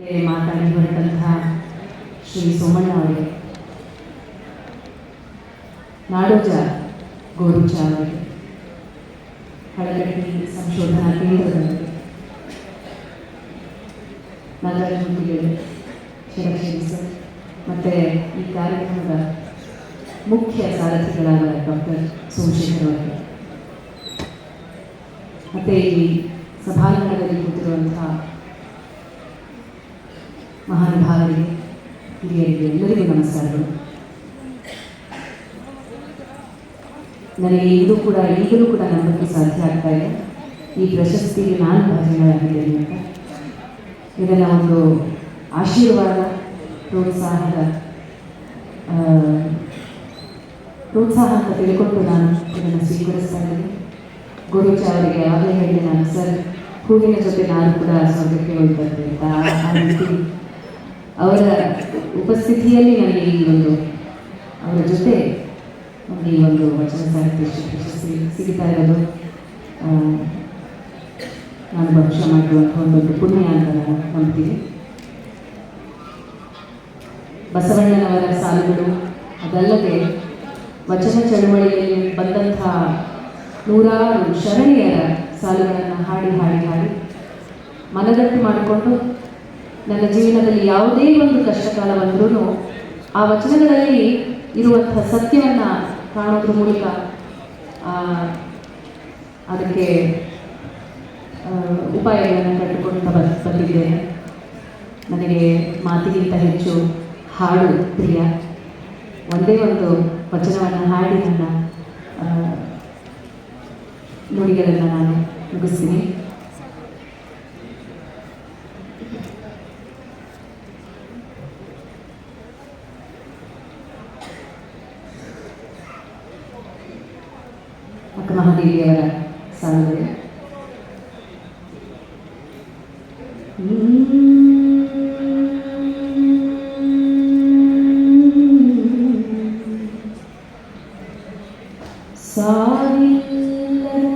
ಮಾತಾಡಿ ಹೊರಟಂತಹ ಶ್ರೀ ಸೋಮಣ್ಣ ಅವರಿಗೆ, ನಾಡೋಜ ಗೋರುಚ ಅವರಿಗೆ, ಹಳಗಟ್ಟಿ ಸಂಶೋಧನಾ ಕೇಂದ್ರದವರಿಗೆ, ನಾಗರಾಜಮೂರ್ತಿಗಳು, ಶಿರಕ್ಷೇರಿ ಸರ್, ಮತ್ತು ಈ ಕಾರ್ಯಕ್ರಮದ ಮುಖ್ಯ ಸಾರಥಿಗಳಾದ ಡಾಕ್ಟರ್ ಸೋಮಶೇಖರ್ ಅವರಿಗೆ, ಮತ್ತು ಈ ಸಭಾಂಗಣದಲ್ಲಿ ಕೂತಿರುವಂತಹ ಮಹಾನುಭಾವರಿಗೆ, ಹಿರಿಯರಿಗೆ ಎಲ್ಲರಿಗೂ ನಮಸ್ಕಾರಗಳು. ನನಗೆ ಈಗಲೂ ಕೂಡ ನಂಬಕ್ಕೆ ಸಾಧ್ಯ ಆಗ್ತಾ ಇದೆ ಈ ಪ್ರಶಸ್ತಿಗೆ ನಾನು ಭಾಜನರಾಗಿದ್ದೇನೆ ಅಂತ. ಇದನ್ನು ಒಂದು ಆಶೀರ್ವಾದ, ಪ್ರೋತ್ಸಾಹ ಅಂತ ತಿಳ್ಕೊಂಡು ನಾನು ಇದನ್ನು ಸ್ವೀಕರಿಸ್ತಾ ಇದ್ದೀನಿ. ಗುರುಚ ಅವರಿಗೆ ಯಾವಾಗಲೇ ಹೇಳಿದೆ ನಾನು, ಸರ್ ಹೂವಿನ ಜೊತೆ ನಾನು ಕೂಡ ಸ್ವರ್ಗಕ್ಕೆ ಹೋಗ್ಬರ್ತೇನೆ ಅಂತ. ಆ ರೀತಿ ಅವರ ಉಪಸ್ಥಿತಿಯಲ್ಲಿ ನನಗೆ ಈ ಒಂದು ಅವರ ಜೊತೆ ಈ ಒಂದು ವಚನ ಸಾಹಿತ್ಯ ಪ್ರಶಸ್ತಿ ಸಿಗ್ತಾ ಇರೋದು ನಾನು ಭಕ್ಷ್ಯ ಮಾಡಿರುವಂಥ ಒಂದು ಪುಣ್ಯ ಅಂತ ನಾನು ನಂಬ್ತೀನಿ. ಬಸವಣ್ಣನವರ ಸಾಲುಗಳು, ಅದಲ್ಲದೆ ವಚನ ಚಳುವಳಿಯಲ್ಲಿ ಬಂದಂಥ ನೂರಾರು ಶರಣೆಯರ ಸಾಲುಗಳನ್ನು ಹಾಡಿ ಮನದಟ್ಟು ಮಾಡಿಕೊಂಡು ನನ್ನ ಜೀವನದಲ್ಲಿ ಯಾವುದೇ ಒಂದು ಕಷ್ಟಕಾಲ ಬಂದರೂ ಆ ವಚನಗಳಲ್ಲಿ ಇರುವಂಥ ಸತ್ಯವನ್ನು ಕಾಣೋದ್ರ ಮೂಲಕ ಅದಕ್ಕೆ ಉಪಾಯಗಳನ್ನು ಕಂಡುಕೊಂಡು ಬಂದಿದ್ದೇನೆ. ನನಗೆ ಮಾತಿಗಿಂತ ಹೆಚ್ಚು ಹಾಡು ಪ್ರಿಯ. ಒಂದೇ ಒಂದು ವಚನವನ್ನು ಹಾಡಿ ನನ್ನ ನುಡಿಗಳನ್ನು ನಾನು ಮುಗಿಸ್ತೀನಿ. ಅಕ್ಕ ಮಹಾದೇವಿಯವರ ಸಾಲುಗಳು. ಸಾವಿಲ್ಲದ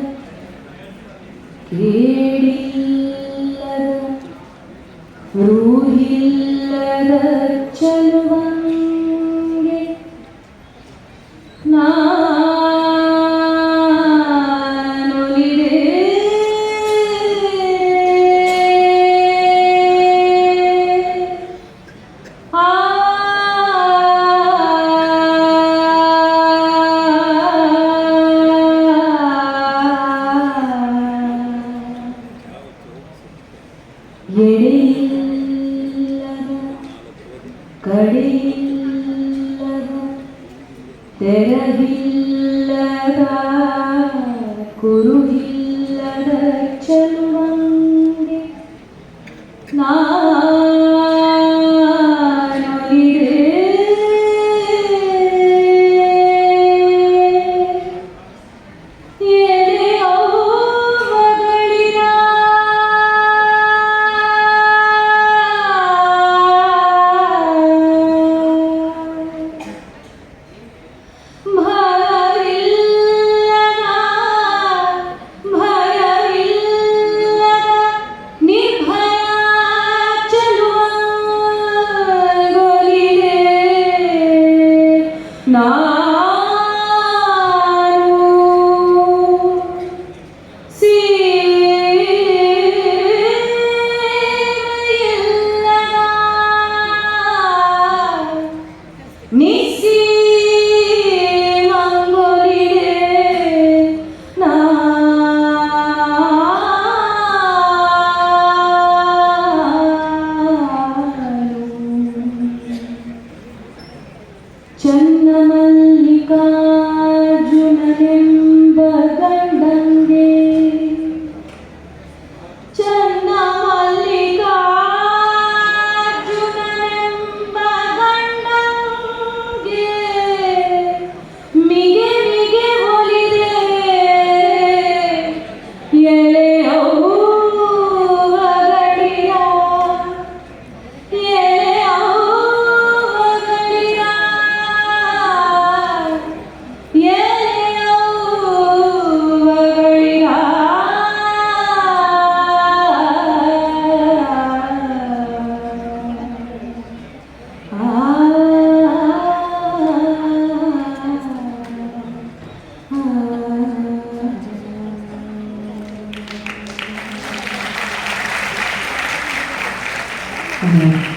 ಕೇಳಿಲ್ಲದ ರೂಹಿಲ್ಲದ ಚಲುವಂಗೆ ಎಡೆಯಿಲ್ಲದ ಕಡೆಯಿಲ್ಲದ ತೆರವಿಲ್ಲದ ಕುರುಹಿಲ್ಲದ ಚಲುವಂಗೆ ಧನ್ಯವಾದ.